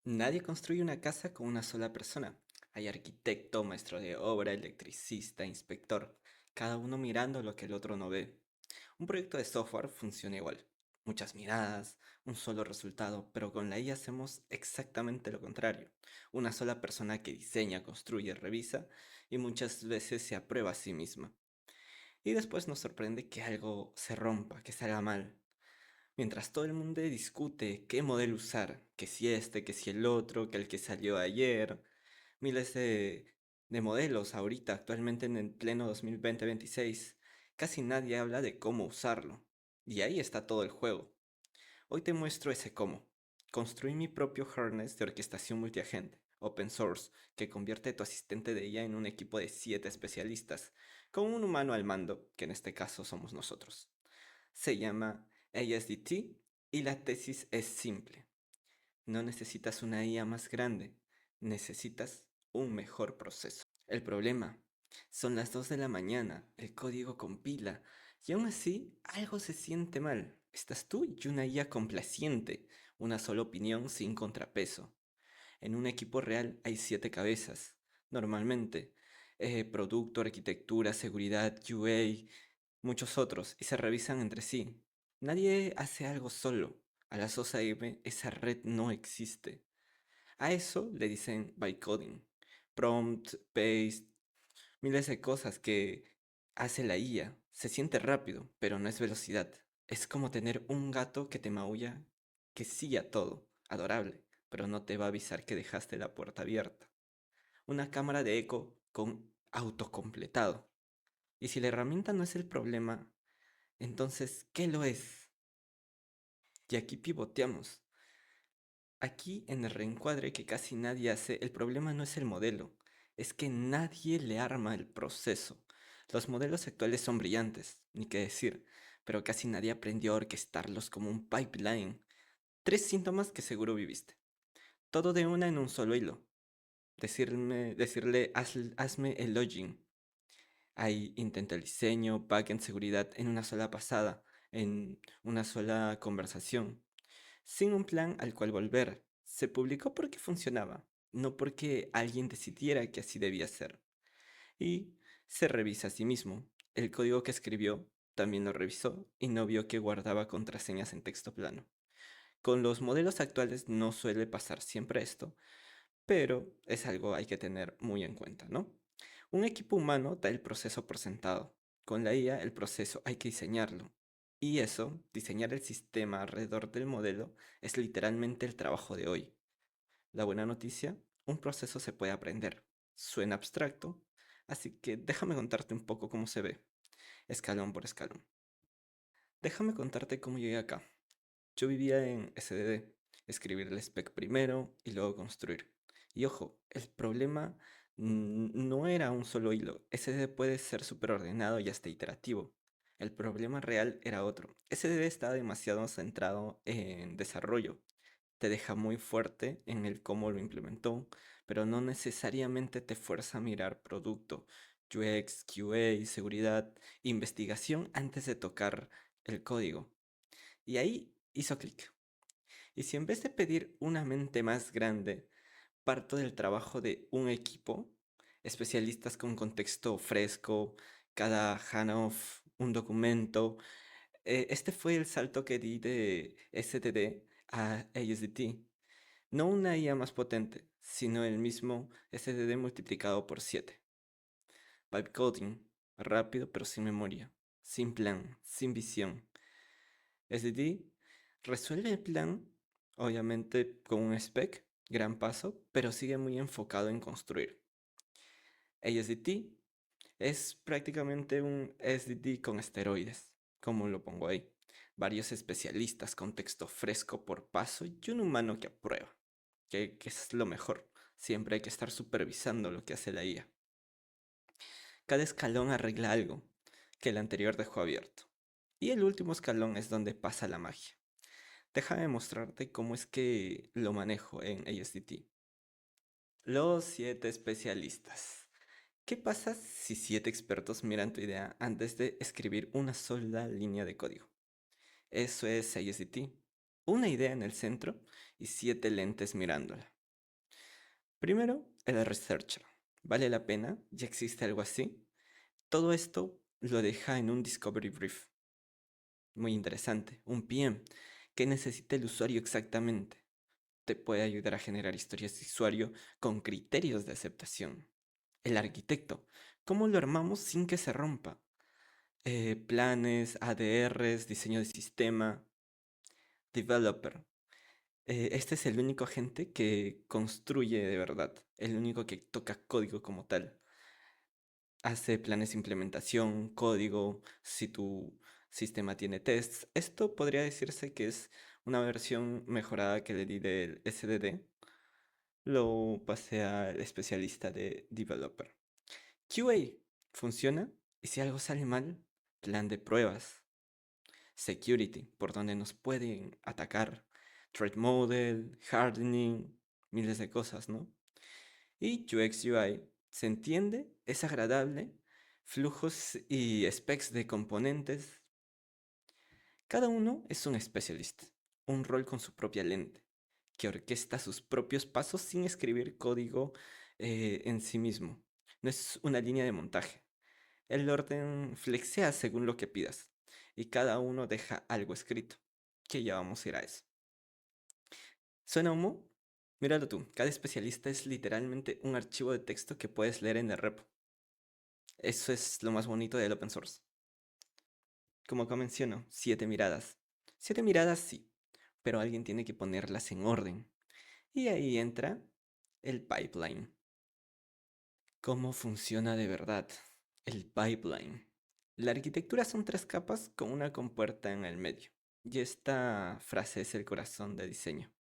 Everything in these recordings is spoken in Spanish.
Nadie construye una casa con una sola persona. Hay arquitecto, maestro de obra, electricista, inspector, cada uno mirando lo que el otro no ve. Un proyecto de software funciona igual. Muchas miradas, un solo resultado, pero con la IA hacemos exactamente lo contrario. Una sola persona que diseña, construye, revisa y muchas veces se aprueba a sí misma. Y después nos sorprende que algo se rompa, que salga mal. Mientras todo el mundo discute qué modelo usar, que si este, que si el otro, que el que salió ayer, miles de modelos ahorita, actualmente en el pleno 2020-26, casi nadie habla de cómo usarlo. Y ahí está todo el juego. Hoy te muestro ese cómo. Construí mi propio harness de orquestación multiagente, open source, que convierte a tu asistente de IA en un equipo de 7 especialistas, con un humano al mando, que en este caso somos nosotros. Se llama ASDT y la tesis es simple. No necesitas una IA más grande, necesitas un mejor proceso. El problema, son las 2 de la mañana, el código compila y aún así algo se siente mal. Estás tú y una IA complaciente, una sola opinión sin contrapeso. En un equipo real hay 7 cabezas, normalmente. Producto, arquitectura, seguridad, UA, muchos otros, y se revisan entre sí. Nadie hace algo solo. A las 2 AM esa red no existe. A eso le dicen bytecoding. Prompt, paste, miles de cosas que hace la IA. Se siente rápido, pero no es velocidad. Es como tener un gato que te maulla, que sigue a todo, adorable, pero no te va a avisar que dejaste la puerta abierta. Una cámara de eco con autocompletado. Y si la herramienta no es el problema, entonces, ¿qué lo es? Y aquí pivoteamos. Aquí en el reencuadre que casi nadie hace, el problema no es el modelo, es que nadie le arma el proceso. Los modelos actuales son brillantes, ni qué decir, pero casi nadie aprendió a orquestarlos como un pipeline. Tres síntomas que seguro viviste. Todo de una en un solo hilo. Decirle hazme el login. Ahí intenta el diseño, backend, seguridad en una sola pasada, en una sola conversación sin un plan al cual volver. Se publicó porque funcionaba, no porque alguien decidiera que así debía ser. Y se revisa a sí mismo. El código que escribió también lo revisó y no vio que guardaba contraseñas en texto plano. Con los modelos actuales no suele pasar siempre esto, pero es algo hay que tener muy en cuenta, ¿no? Un equipo humano da el proceso por sentado. Con la IA el proceso hay que diseñarlo. Y eso, diseñar el sistema alrededor del modelo, es literalmente el trabajo de hoy. La buena noticia, un proceso se puede aprender. Suena abstracto, así que déjame contarte un poco cómo se ve, escalón por escalón. Déjame contarte cómo llegué acá. Yo vivía en SDD, escribir el spec primero y luego construir. Y ojo, el problema no era un solo hilo. SDD puede ser súper ordenado y hasta iterativo. El problema real era otro. SDD está demasiado centrado en desarrollo. Te deja muy fuerte en el cómo lo implementó, pero no necesariamente te fuerza a mirar producto, UX, QA, seguridad, investigación antes de tocar el código. Y ahí hizo clic. Y si en vez de pedir una mente más grande, parto del trabajo de un equipo, especialistas con contexto fresco, cada handoff, un documento, este fue el salto que di de STD a ASDT. No una IA más potente, sino el mismo STD multiplicado por 7. Vibe coding, rápido pero sin memoria, sin plan, sin visión. SDD resuelve el plan, obviamente con un spec, gran paso, pero sigue muy enfocado en construir. ASDT es prácticamente un SDD con esteroides, como lo pongo ahí. Varios especialistas con texto fresco por paso y un humano que aprueba, que es lo mejor. Siempre hay que estar supervisando lo que hace la IA. Cada escalón arregla algo que el anterior dejó abierto. Y el último escalón es donde pasa la magia. Déjame mostrarte cómo es que lo manejo en ASDT. Los 7 especialistas. ¿Qué pasa si 7 expertos miran tu idea antes de escribir una sola línea de código? Eso es ASDT. una idea en el centro y 7 lentes mirándola. Primero, el researcher. ¿Vale la pena? ¿Ya existe algo así? Todo esto lo deja en un discovery brief. Muy interesante. Un PM. ¿Qué necesita el usuario exactamente? Te puede ayudar a generar historias de usuario con criterios de aceptación. El arquitecto. ¿Cómo lo armamos sin que se rompa? Planes, ADRs, diseño de sistema. Developer. Este es el único agente que construye de verdad, el único que toca código como tal. Hace planes de implementación, código, si tu sistema tiene tests. Esto podría decirse que es una versión mejorada que le di del SDD. Lo pasé al especialista de developer. QA funciona y si algo sale mal, plan de pruebas. Security, por donde nos pueden atacar. Threat model, hardening, miles de cosas, ¿no? Y UX UI se entiende, es agradable, flujos y specs de componentes. Cada uno es un specialist, un rol con su propia lente, que orquesta sus propios pasos sin escribir código en sí mismo. No es una línea de montaje. El orden flexea según lo que pidas, y cada uno deja algo escrito, que ya vamos a ir a eso. ¿Suena humo? Míralo tú, cada especialista es literalmente un archivo de texto que puedes leer en el repo. Eso es lo más bonito del open source. Como acá menciono, 7 miradas. 7 miradas sí, pero alguien tiene que ponerlas en orden. Y ahí entra el pipeline. ¿Cómo funciona de verdad? El pipeline. La arquitectura son 3 capas con una compuerta en el medio. Y esta frase es el corazón de diseño.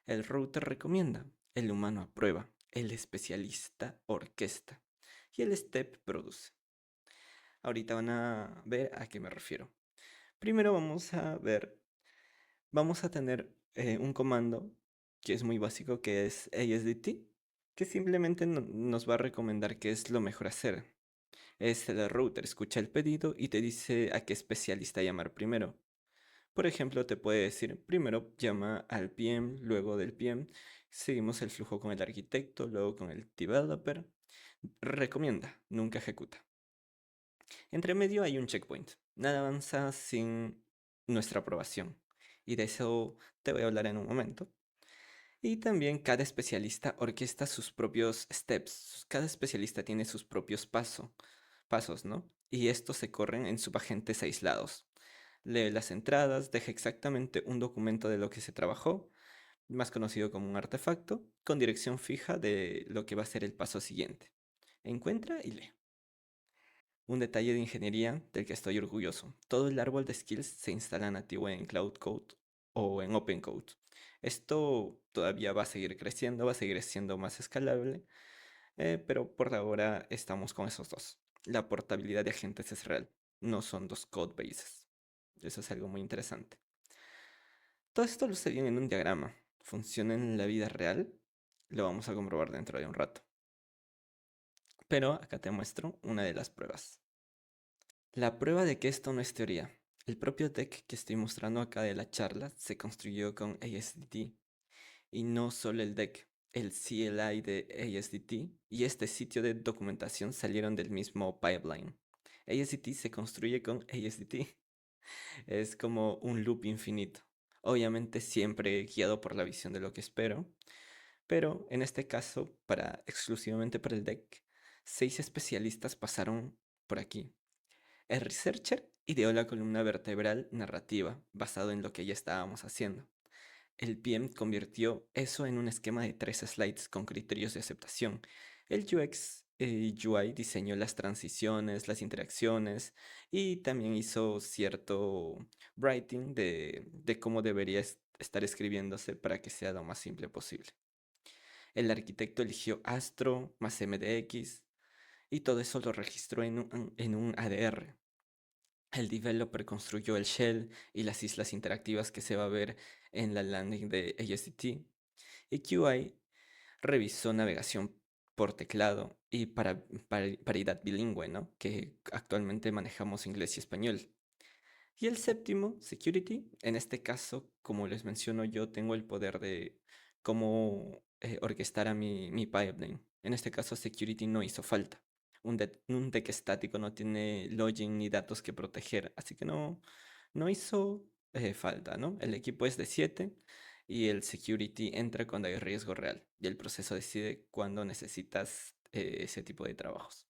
El router recomienda, el humano aprueba, el especialista orquesta y el step produce. Ahorita van a ver a qué me refiero. Primero vamos a tener un comando que es muy básico, que es ASDT, que simplemente nos va a recomendar qué es lo mejor hacer. Es el router, escucha el pedido y te dice a qué especialista llamar primero. Por ejemplo, te puede decir, primero llama al PM, luego del PM, seguimos el flujo con el arquitecto, luego con el developer. Recomienda, nunca ejecuta. Entre medio hay un checkpoint. Nada avanza sin nuestra aprobación. Y de eso te voy a hablar en un momento. Y también cada especialista orquesta sus propios steps. Cada especialista tiene sus propios pasos, ¿no? Y estos se corren en subagentes aislados. Lee las entradas, deja exactamente un documento de lo que se trabajó, más conocido como un artefacto, con dirección fija de lo que va a ser el paso siguiente. Encuentra y lee. Un detalle de ingeniería del que estoy orgulloso. Todo el árbol de skills se instala nativo en Cloud Code o en Open Code. Esto todavía va a seguir creciendo, va a seguir siendo más escalable, pero por ahora estamos con esos dos. La portabilidad de agentes es real, no son dos code bases. Eso es algo muy interesante. Todo esto lo sé bien en un diagrama. ¿Funciona en la vida real? Lo vamos a comprobar dentro de un rato. Pero acá te muestro una de las pruebas. La prueba de que esto no es teoría. El propio deck que estoy mostrando acá de la charla se construyó con ASDT. Y no solo el deck, el CLI de ASDT y este sitio de documentación salieron del mismo pipeline. ASDT se construye con ASDT. Es como un loop infinito. Obviamente siempre guiado por la visión de lo que espero. Pero en este caso, exclusivamente para el deck, 6 especialistas pasaron por aquí. El researcher ideó la columna vertebral narrativa, basado en lo que ya estábamos haciendo. El PM convirtió eso en un esquema de 3 slides con criterios de aceptación. El UX y UI diseñó las transiciones, las interacciones y también hizo cierto writing de cómo debería estar escribiéndose para que sea lo más simple posible. El arquitecto eligió Astro más MDX y todo eso lo registró en un ADR. El developer construyó el shell y las islas interactivas que se va a ver en la landing de ASDT. Y QI revisó navegación por teclado y paridad bilingüe, ¿no? Que actualmente manejamos inglés y español. Y el séptimo, security. En este caso, como les menciono, yo tengo el poder de cómo orquestar a mi pipeline. En este caso, security no hizo falta. Un deck estático no tiene login ni datos que proteger, así que no hizo falta, ¿no? El equipo es de 7 y el security entra cuando hay riesgo real y el proceso decide cuándo necesitas ese tipo de trabajos.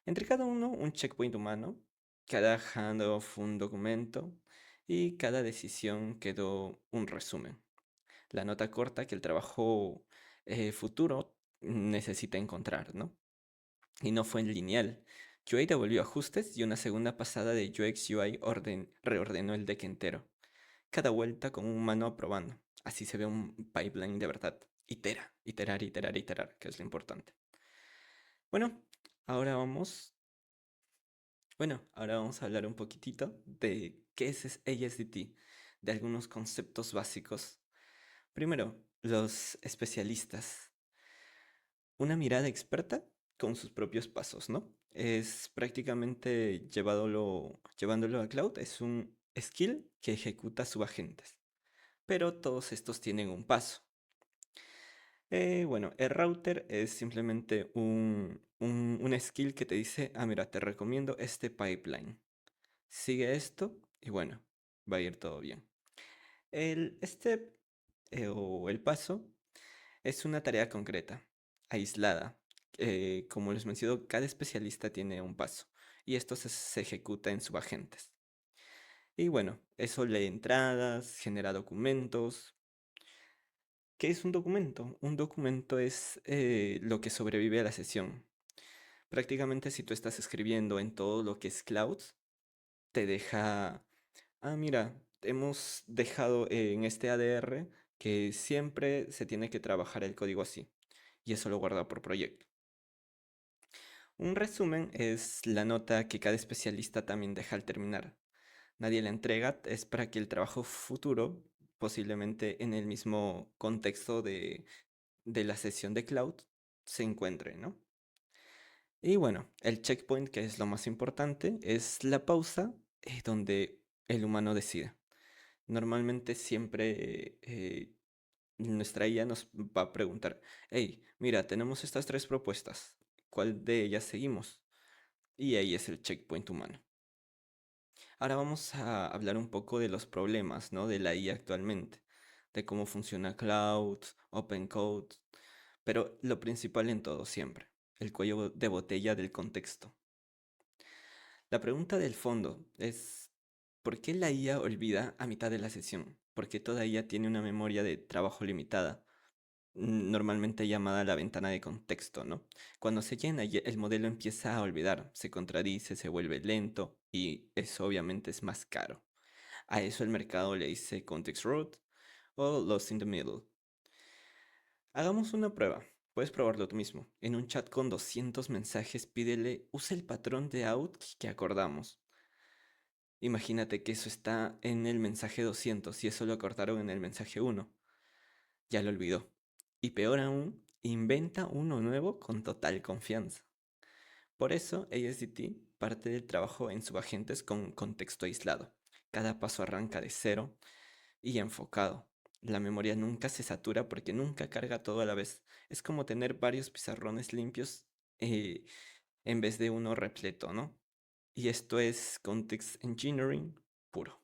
Entre cada uno, un checkpoint humano, cada handoff un documento y cada decisión quedó un resumen. La nota corta que el trabajo futuro necesita encontrar, ¿no? Y no fue en lineal. UI devolvió ajustes y una segunda pasada de UX UI reordenó el deck entero. Cada vuelta con un humano aprobando. Así se ve un pipeline de verdad. Iterar, iterar, iterar, que es lo importante. Bueno, ahora vamos ahora vamos a hablar un poquitito de qué es ASDT, de algunos conceptos básicos. Primero, los especialistas. Una mirada experta con sus propios pasos, ¿no? Es prácticamente llevándolo a cloud, es un skill que ejecuta subagentes. Pero todos estos tienen un paso. Bueno, el router es simplemente un skill que te dice, ah, mira, te recomiendo este pipeline. Sigue esto y bueno, va a ir todo bien. El step o el paso es una tarea concreta, aislada. Como les menciono, cada especialista tiene un paso y esto se ejecuta en subagentes. Y bueno, eso lee entradas, genera documentos. ¿Qué es un documento? Un documento es lo que sobrevive a la sesión. Prácticamente si tú estás escribiendo en todo lo que es cloud, te deja. Ah, mira, hemos dejado en este ADR que siempre se tiene que trabajar el código así, y eso lo guarda por proyecto. Un resumen es la nota que cada especialista también deja al terminar. Nadie la entrega, es para que el trabajo futuro, posiblemente en el mismo contexto de la sesión de cloud, se encuentre, ¿no? Y bueno, el checkpoint, que es lo más importante, es la pausa donde el humano decide. Normalmente siempre nuestra IA nos va a preguntar, hey, mira, tenemos estas tres propuestas, ¿cuál de ellas seguimos? Y ahí es el checkpoint humano. Ahora vamos a hablar un poco de los problemas, ¿no? De la IA actualmente, de cómo funciona Cloud, Open Code, pero lo principal en todo siempre, el cuello de botella del contexto. La pregunta del fondo es, ¿por qué la IA olvida a mitad de la sesión? Porque toda IA tiene una memoria de trabajo limitada, normalmente llamada la ventana de contexto, ¿no? Cuando se llena, el modelo empieza a olvidar, se contradice, se vuelve lento y eso obviamente es más caro. A eso el mercado le dice context root o lost in the middle. Hagamos una prueba. Puedes probarlo tú mismo. En un chat con 200 mensajes, pídele, usa el patrón de out que acordamos. Imagínate que eso está en el mensaje 200 y eso lo acordaron en el mensaje 1. Ya lo olvidó. Y peor aún, inventa uno nuevo con total confianza. Por eso, ASDT parte del trabajo en subagentes con contexto aislado. Cada paso arranca de cero y enfocado. La memoria nunca se satura porque nunca carga todo a la vez. Es como tener varios pizarrones limpios eh, en vez de uno repleto, ¿no? Y esto es context engineering puro.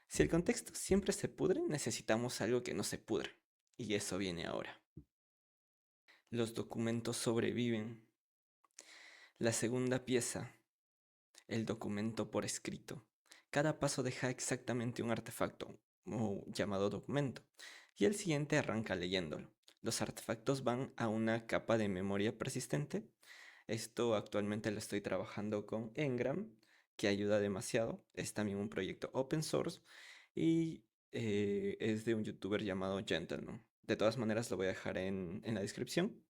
Si el contexto siempre se pudre, necesitamos algo que no se pudre. Y eso viene ahora. Los documentos sobreviven. La segunda pieza, el documento por escrito. Cada paso deja exactamente un artefacto, o llamado documento, y el siguiente arranca leyéndolo. Los artefactos van a una capa de memoria persistente. Esto actualmente lo estoy trabajando con Ngram, que ayuda demasiado. Es también un proyecto open source y es de un youtuber llamado Gentleman. De todas maneras lo voy a dejar en la descripción.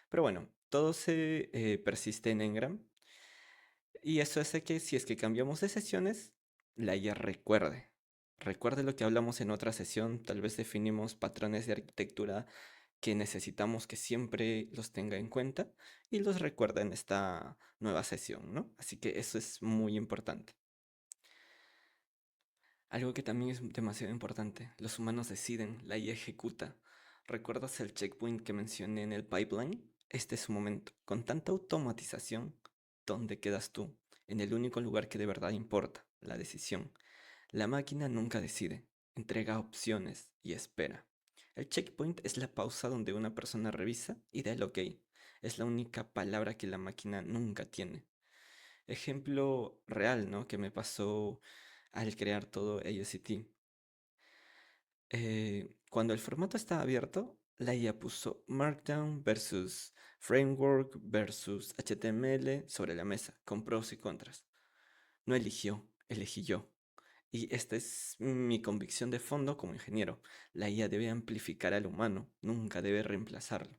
Pero bueno, todo se persiste en Ngram y eso hace que si es que cambiamos de sesiones, la IA recuerde. Recuerde lo que hablamos en otra sesión, tal vez definimos patrones de arquitectura que necesitamos que siempre los tenga en cuenta y los recuerda en esta nueva sesión, ¿no? Así que eso es muy importante. Algo que también es demasiado importante, los humanos deciden, la IA ejecuta. ¿Recuerdas el checkpoint que mencioné en el pipeline? Este es su momento. Con tanta automatización, ¿dónde quedas tú? En el único lugar que de verdad importa, la decisión. La máquina nunca decide, entrega opciones y espera. El checkpoint es la pausa donde una persona revisa y da el ok. Es la única palabra que la máquina nunca tiene. Ejemplo real, ¿no? Que me pasó al crear todo ASCT. Cuando el formato estaba abierto, la IA puso Markdown versus Framework versus HTML sobre la mesa, con pros y contras. No eligió, elegí yo. Y esta es mi convicción de fondo como ingeniero. La IA debe amplificar al humano, nunca debe reemplazarlo.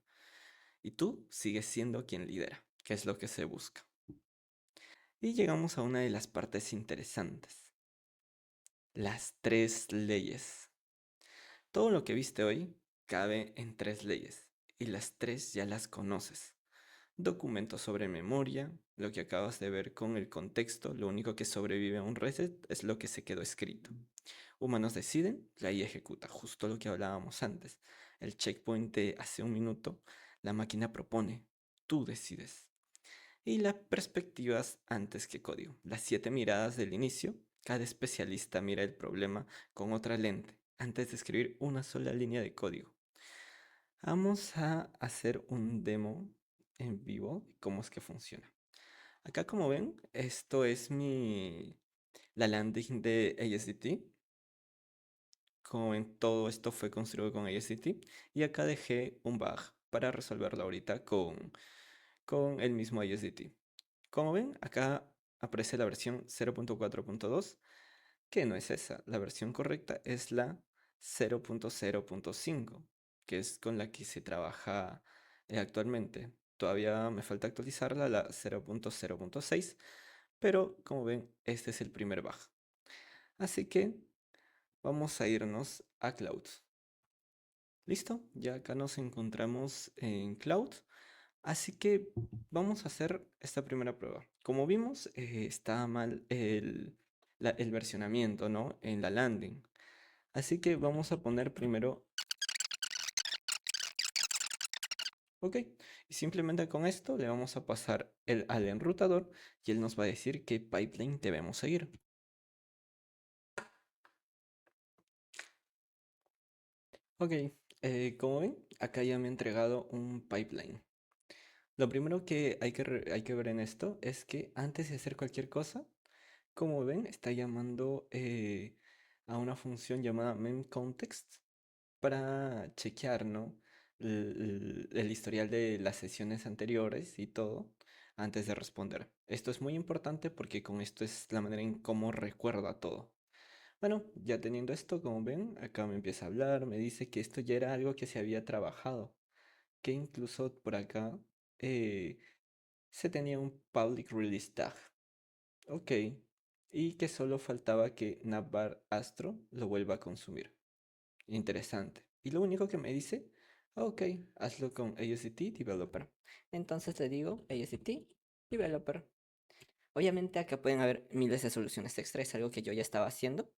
Y tú sigues siendo quien lidera, que es lo que se busca. Y llegamos a una de las partes interesantes. Las tres leyes. Todo lo que viste hoy cabe en tres leyes, y las tres ya las conoces. Documento sobre memoria, lo que acabas de ver con el contexto, lo único que sobrevive a un reset es lo que se quedó escrito. Humanos deciden, la IA ejecuta, justo lo que hablábamos antes. El checkpoint de hace un minuto, la máquina propone, tú decides. Y las perspectivas antes que código. Las 7 miradas del inicio, cada especialista mira el problema con otra lente antes de escribir una sola línea de código. Vamos a hacer un demo en vivo de cómo es que funciona. Acá como ven, esto es la landing de ASDT. Como ven, todo esto fue construido con ASDT. Y acá dejé un bug para resolverlo ahorita con el mismo ASDT. Como ven, acá aparece la versión 0.4.2, que no es esa. La versión correcta es la 0.0.5, que es con la que se trabaja actualmente. Todavía me falta actualizarla a la 0.0.6, pero como ven, este es el primer bug. Así que vamos a irnos a Cloud. Listo, ya acá nos encontramos en Cloud. Así que vamos a hacer esta primera prueba. Como vimos, está mal el versionamiento, ¿no? En la landing. Así que vamos a poner primero, ok. Y simplemente con esto le vamos a pasar al enrutador y él nos va a decir qué pipeline debemos seguir. Ok, como ven, acá ya me ha entregado un pipeline. Lo primero que hay que ver en esto es que antes de hacer cualquier cosa, como ven, está llamando a una función llamada memContext para chequear, ¿no? El historial de las sesiones anteriores y todo antes de responder. Esto es muy importante porque con esto es la manera en cómo recuerda todo. Bueno, ya teniendo esto, como ven, acá me empieza a hablar, me dice que esto ya era algo que se había trabajado, que incluso por acá eh, se tenía un public release tag. Ok. Y que solo faltaba que Navbar Astro lo vuelva a consumir. Interesante. Y lo único que me dice, ok, hazlo con ASCT Developer. Entonces le digo ASCT Developer. Obviamente acá pueden haber miles de soluciones extra, es algo que yo ya estaba haciendo.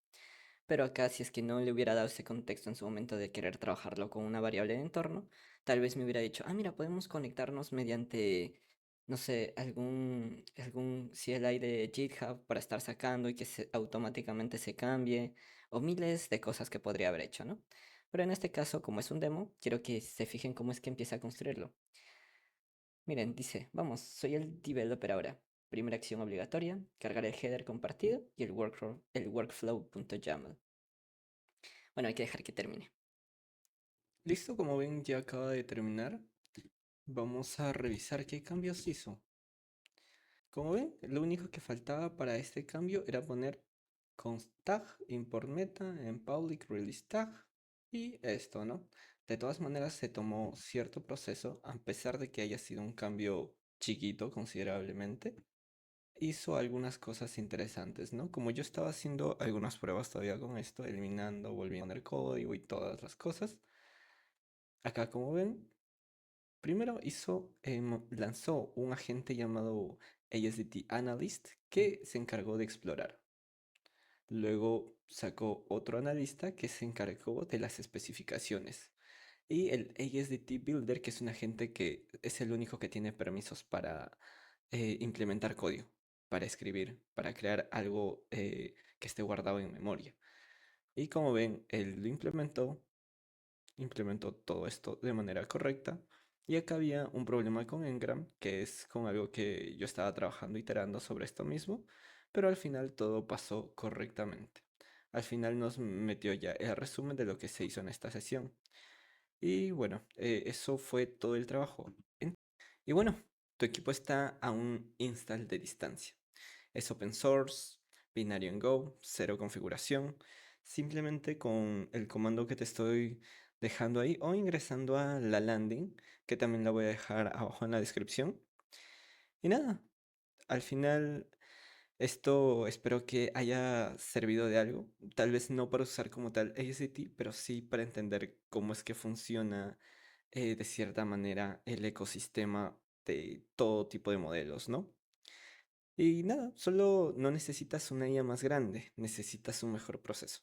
Pero acá, si es que no le hubiera dado ese contexto en su momento de querer trabajarlo con una variable de entorno, tal vez me hubiera dicho, ah, mira, podemos conectarnos mediante, no sé, algún CLI de GitHub para estar sacando y que automáticamente se cambie, o miles de cosas que podría haber hecho, ¿no? Pero en este caso, como es un demo, quiero que se fijen cómo es que empieza a construirlo. Miren, dice, vamos, soy el developer ahora. Primera acción obligatoria, cargar el header compartido y el workflow.yaml. Bueno, hay que dejar que termine. Listo, como ven, ya acaba de terminar. Vamos a revisar qué cambios hizo. Como ven, lo único que faltaba para este cambio era poner const tag, import meta, en public release tag y esto, ¿no? De todas maneras, se tomó cierto proceso, a pesar de que haya sido un cambio chiquito considerablemente. Hizo algunas cosas interesantes, ¿no? Como yo estaba haciendo algunas pruebas todavía con esto, eliminando, volviendo a poner código y todas las cosas. Acá, como ven, primero lanzó un agente llamado ASDT Analyst que se encargó de explorar. Luego sacó otro analista que se encargó de las especificaciones. Y el ASDT Builder, que es un agente que es el único que tiene permisos para implementar código, para escribir, para crear algo que esté guardado en memoria. Y como ven, él lo implementó todo esto de manera correcta. Y acá había un problema con Ngram, que es con algo que yo estaba trabajando, iterando sobre esto mismo, pero al final todo pasó correctamente. Al final nos metió ya el resumen de lo que se hizo en esta sesión. Y bueno, eso fue todo el trabajo. Y bueno, tu equipo está a un install de distancia. Es open source, binario en Go, cero configuración. Simplemente con el comando que te estoy dejando ahí o ingresando a la landing, que también la voy a dejar abajo en la descripción. Y nada, al final esto espero que haya servido de algo. Tal vez no para usar como tal ACT, pero sí para entender cómo es que funciona de cierta manera el ecosistema de todo tipo de modelos, ¿no? Y nada, solo no necesitas una IA más grande, necesitas un mejor proceso.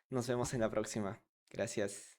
Nos vemos en la próxima. Gracias.